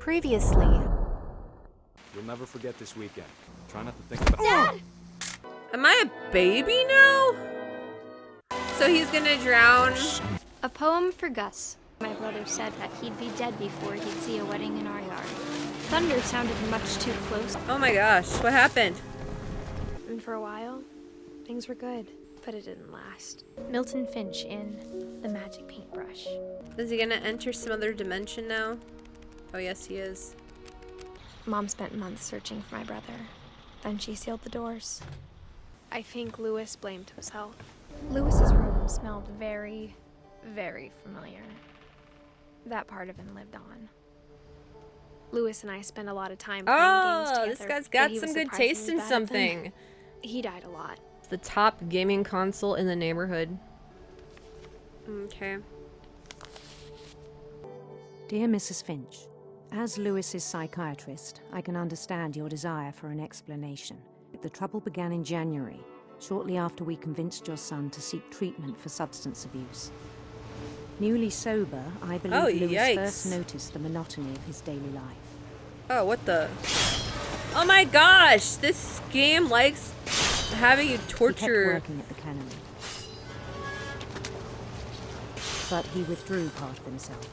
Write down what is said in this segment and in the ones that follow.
Previously. You'll never forget this weekend. Try not to think about Dad! Am I a baby now? So he's gonna drown? A poem for Gus. My brother said that he'd be dead before he'd see a wedding in our yard. Thunder sounded much too close. Oh my gosh, what happened? And for a while, things were good, but it didn't last. Milton Finch in The Magic Paintbrush. Is he gonna enter some other dimension now? Oh yes, he is. Mom spent months searching for my brother. Then she sealed the doors. I think Lewis blamed himself. Lewis's room smelled very, very familiar. That part of him lived on. Lewis and I spent a lot of time playing games together. Oh, this guy's got some good taste in something. He died a lot. It's the top gaming console in the neighborhood. Okay. Dear Mrs. Finch, as Lewis's psychiatrist, I can understand your desire for an explanation. The trouble began in January, shortly after we convinced your son to seek treatment for substance abuse. Newly sober, I believe Lewis first noticed the monotony of his daily life. Oh, what the? Oh my gosh! This game likes having you torture. He kept working at the cannery. But he withdrew part of himself.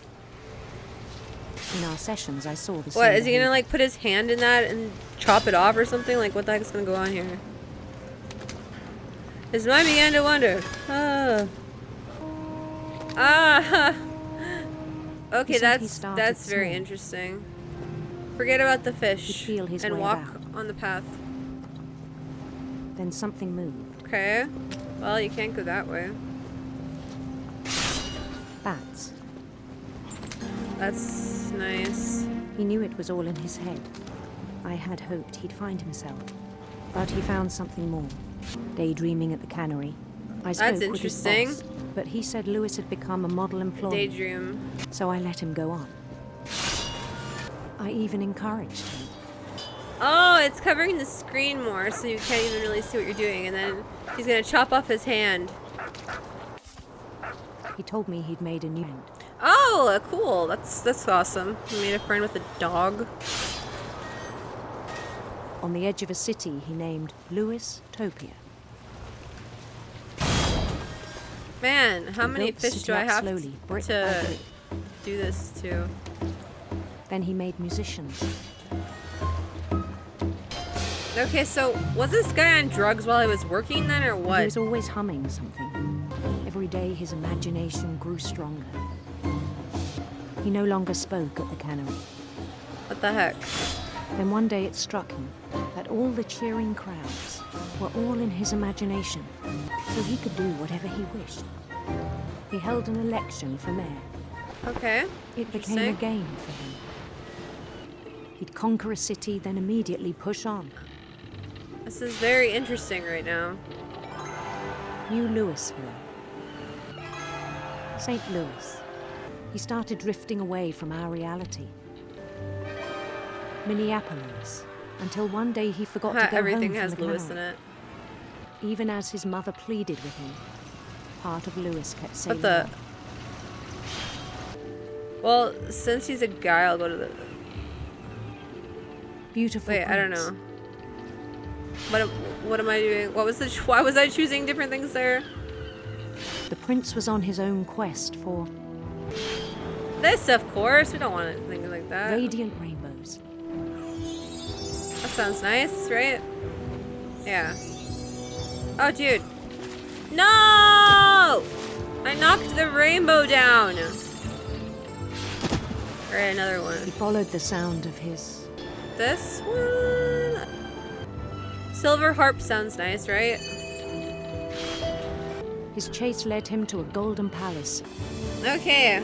In our sessions, I saw the same What, is he gonna behavior. like put his hand in that and chop it off or something? Like, what the heck's gonna go on here? This might begin to wonder. Okay, that's very interesting. Forget about the fish and walk on the path. Then something moved. Okay. Well, you can't go that way. Bats. That's nice. He knew it was all in his head. I had hoped he'd find himself. But he found something more. Daydreaming at the cannery. I spoke That's interesting. with his boss, but he said Lewis had become a model employee. Daydream. So I let him go on. I even encouraged him. Oh, it's covering the screen more, so you can't even really see what you're doing. And then he's gonna chop off his hand. He told me he'd made a new friend. Oh, cool. That's awesome. He made a friend with a dog. On the edge of a city he named Lewis Topia. Man, how He many built the fish city do I up have slowly, brick by to brick. do this to? Then he made musicians. Okay, so was this guy on drugs while he was working then, or He what? was always humming something. Every day his imagination grew stronger. He no longer spoke at the cannery. What the heck? Then one day it struck him that all the cheering crowds were all in his imagination, so he could do whatever he wished. He held an election for mayor. Okay. It became a game for him. He'd conquer a city, then immediately push on. This is very interesting right now. New Louisville. St. Louis. He started drifting away from our reality. Minneapolis. Until one day he forgot to go Everything home from has the Lewis in cannery. it. Even as his mother pleaded with him, part of Lewis kept saying, What the? Well, since he's a guy, I'll go to the... Beautiful Wait, I don't prince. know. What am I doing? What was the... Why was I choosing different things there? The prince was on his own quest for This, of course. We don't want anything like that. radiant rainbows. That sounds nice, right? Yeah. Oh, dude. No! I knocked the rainbow down. Alright, another one. He followed the sound of his... This one? Silver harp sounds nice, right? His chase led him to a golden palace. Okay.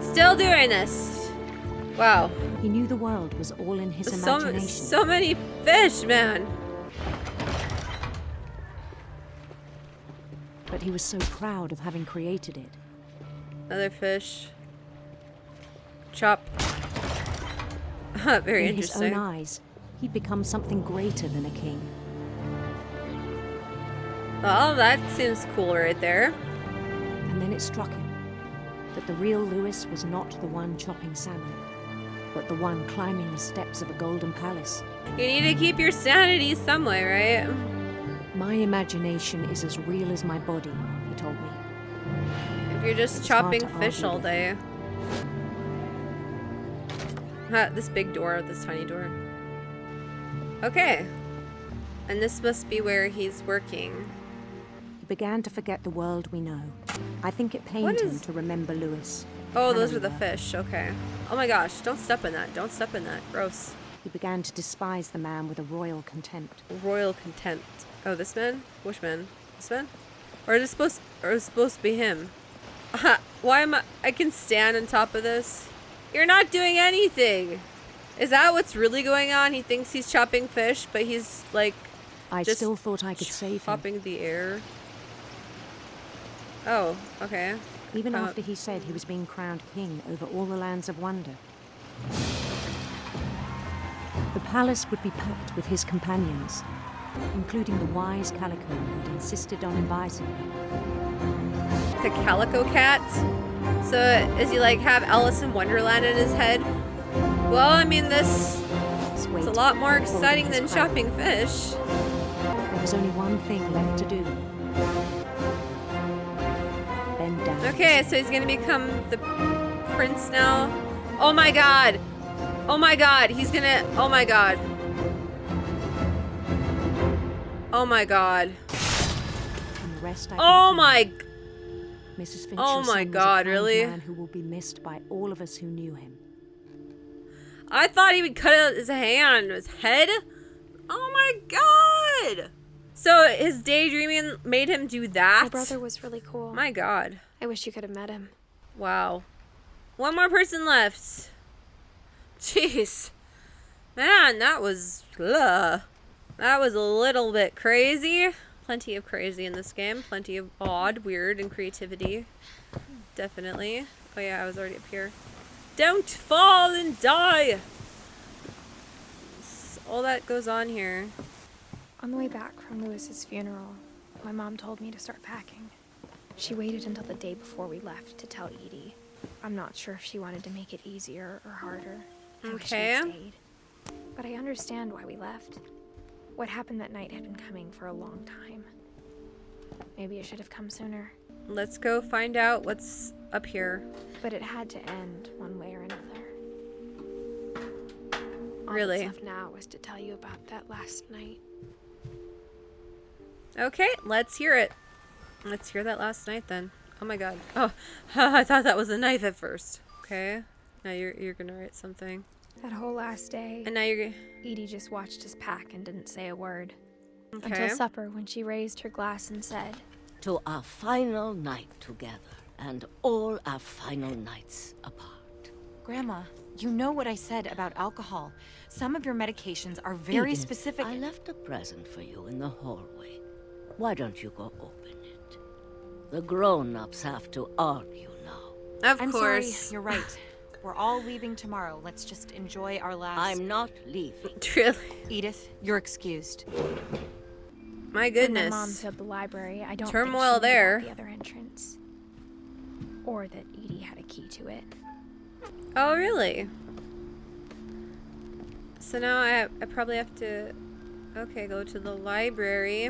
Still doing this. Wow. He knew the world was all in his imagination. So many fish, man. But he was so proud of having created it. Another fish. Chop. Very In his interesting. own eyes, he'd become something greater than a king. Well, that seems cool right there. And then it struck him that the real Lewis was not the one chopping salmon. but the one climbing the steps of a golden palace. You need to keep your sanity some way, right? My imagination is as real as my body, he told me. If you're just It's hard chopping to fish argue all with. day. Ha, this big door, this tiny door. Okay. And this must be where he's working. He began to forget the world we know. I think it What pained him is- to remember Lewis. Oh, those Cannery are the work. fish. Okay. Oh my gosh, don't step in that. Don't step in that. Gross. He began to despise the man with a royal contempt. Royal contempt. Oh, this man? Which man? This man? Or is it supposed to be him? Why am I can stand on top of this? You're not doing anything. Is that what's really going on? He thinks he's chopping fish, but he's like I just still thought I could save him, chopping the air. Oh, okay. even after he said he was being crowned king over all the lands of wonder. The palace would be packed with his companions, including the wise Calico who'd insisted on inviting me. The Calico Cat. So is he like have Alice in Wonderland in his head? Well, I mean this Let's is wait a lot more before exciting he than was crowned. chopping fish. There was only one thing left to do. Bend down. Okay, so he's gonna become the prince now. Oh my god! Oh my god, he's gonna. Oh my god. Oh my god. And the rest I Oh can my. count. Mrs. Finch, Oh your my son was a God, kind really? man who will be missed by all of us who knew him. I thought he would cut out his hand, his head. Oh my god! So his daydreaming made him do that? My brother was really cool. My god. I wish you could have met him. Wow. One more person left. Jeez. Man, that was... Ugh. That was a little bit crazy. Plenty of crazy in this game. Plenty of odd, weird, and creativity. Definitely. Oh yeah, I was already up here. Don't fall and die! All that goes on here. On the way back from Lewis's funeral, my mom told me to start packing. She waited until the day before we left to tell Edie. I'm not sure if she wanted to make it easier or harder. I wish we'd Okay. stayed. But I understand why we left. What happened that night had been coming for a long time. Maybe it should have come sooner. Let's go find out what's up here. But it had to end one way or another. All Really? that's left now is to tell you about that last night. Okay, let's hear it. Let's hear that last night then. Oh my god. Oh, I thought that was a knife at first. Okay. Now you're gonna write something. That whole last day, And now you're Edie just watched us pack and didn't say a word. okay. Until supper, when she raised her glass and said, To our final night together, and all our final nights apart. Grandma, you know what I said about alcohol. Some of your medications are very Edith, specific. I left a present for you in the hallway. Why don't you go open it? The grown-ups have to argue now. Of I'm course. sorry, you're right. We're all leaving tomorrow. Let's just enjoy our last... I'm not leaving. Really? Edith, you're excused. My when goodness. my mom said the library, I don't Turmoil think she knew there. about the other entrance. Or that Edie had a key to it. Oh, really? So now I probably have to... Okay, go to the library.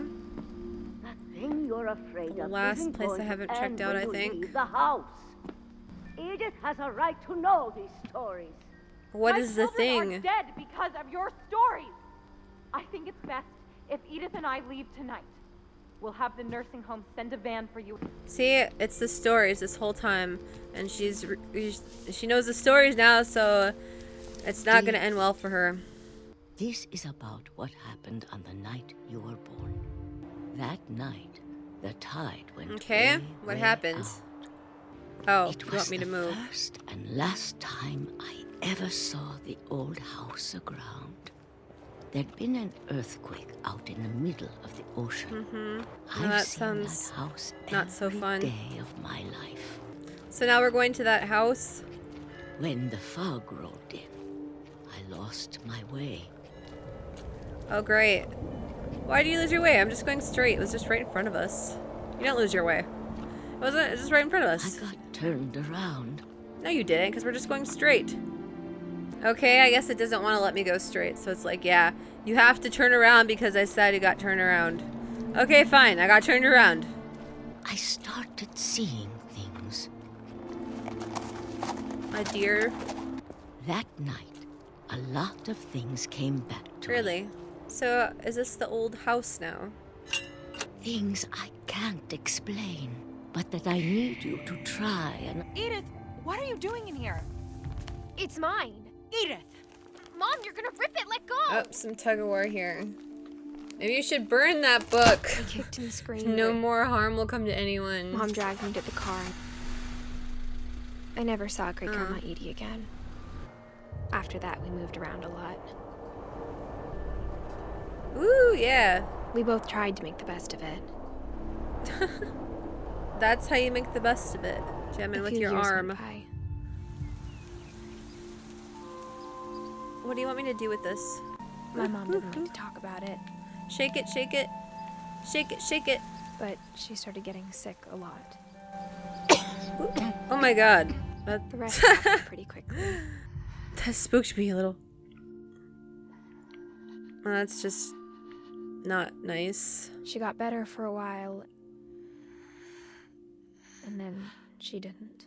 That thing you're afraid The of last isn't place going I to haven't end checked out, when I you think. leave the house. Edith has a right to know these stories. What My is the children are thing? dead because of your stories. I think it's best if Edith and I leave tonight. We'll have the nursing home send a van for you. See, it's the stories this whole time. And she knows the stories now, so it's not gonna end well for her. This is about what happened on the night you were born. That night, the tide went Okay, way, what way happened? out. Oh, It you was want me to the move? first and last time I ever saw the old house aground. There'd been an earthquake out in the middle of the ocean. Mm-hmm. I've that seen sounds that house not so every fun. day of my life. So now we're going to that house. When the fog rolled in, I lost my way. Oh, great. Why do you lose your way? I'm just going straight. It was just right in front of us. You didn't lose your way. It wasn't. It was just right in front of I us. got turned around. No, you didn't, because we're just going straight. Okay, I guess it doesn't want to let me go straight. So it's like, yeah, you have to turn around because I said you got turned around. Okay, fine. I got turned around. I started seeing things. A deer. That night, a lot of things came back to me. Really? So is this the old house now? Things I can't explain, but that I need you to try and... Edith, what are you doing in here? It's mine. Edith! Mom, you're gonna rip it. Let go. Oh, some tug of war here. Maybe you should burn that book. I kicked and screamed. No but more harm will come to anyone. Mom dragged me to the car. I never saw Great Grandma Edie again. After that, we moved around a lot. Ooh, yeah. We both tried to make the best of it. That's how you make the best of it. Jamming A with few your years arm. went by. What do you want me to do with this? My mom didn't like to talk about it, Shake it, shake it. Shake it, shake it. but she started getting sick a lot. Oh my god. That, The rest happened pretty quickly. that spooked me a little. Well, that's just not nice. She got better for a while, and then she didn't.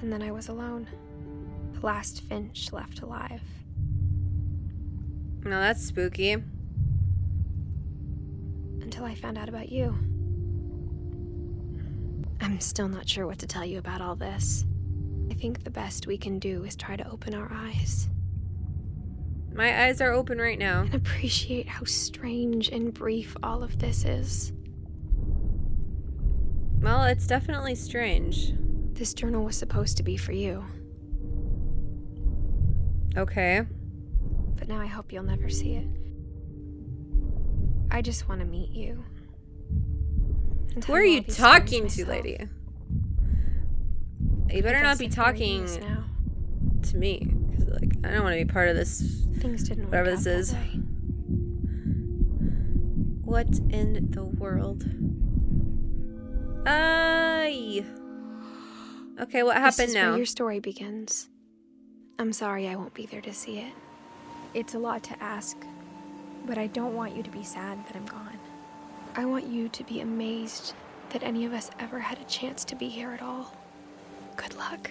And then I was alone. The last Finch left alive. No, that's spooky. Until I found out about you. I'm still not sure what to tell you about all this. I think the best we can do is try to open our eyes My eyes are open right now. and appreciate how strange and brief all of this is. Well, it's definitely strange. This journal was supposed to be for you, Okay. but now I hope you'll never see it. I just want to meet you. and Who tell are all you these talking stories to, myself. lady? You I better not guess be I'm very talking nervous now. to me. 'Cause, like, I don't want to be part of this. Things didn't work Whatever out this that is. way. What in the world? Aye. Okay, what This happened is now? where your story begins. I'm sorry I won't be there to see it. It's a lot to ask, but I don't want you to be sad that I'm gone. I want you to be amazed that any of us ever had a chance to be here at all. Good luck.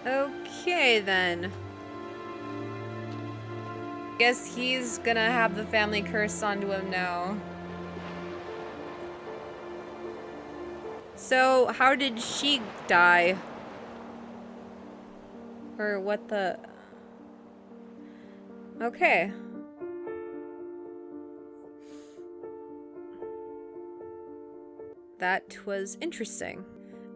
Okay, then. Guess he's gonna have the family curse onto him now. So, how did she die? Or what the... Okay. That was interesting.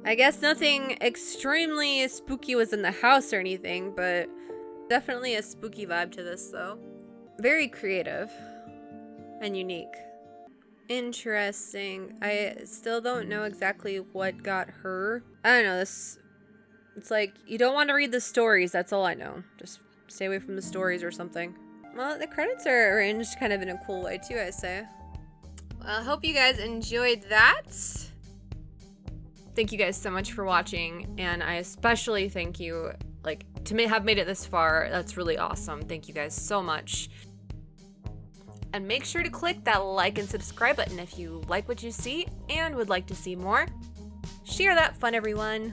I guess nothing extremely spooky was in the house or anything, but definitely a spooky vibe to this, though. Very creative and unique. Interesting. I still don't know exactly what got her. I don't know, this... It's like, you don't want to read the stories, that's all I know. Just stay away from the stories or something. Well, the credits are arranged kind of in a cool way, too, I say. Well, I hope you guys enjoyed that. Thank you guys so much for watching, and I especially thank you, like, to have made it this far. That's really awesome. Thank you guys so much. And make sure to click that like and subscribe button if you like what you see and would like to see more. Share that fun, everyone.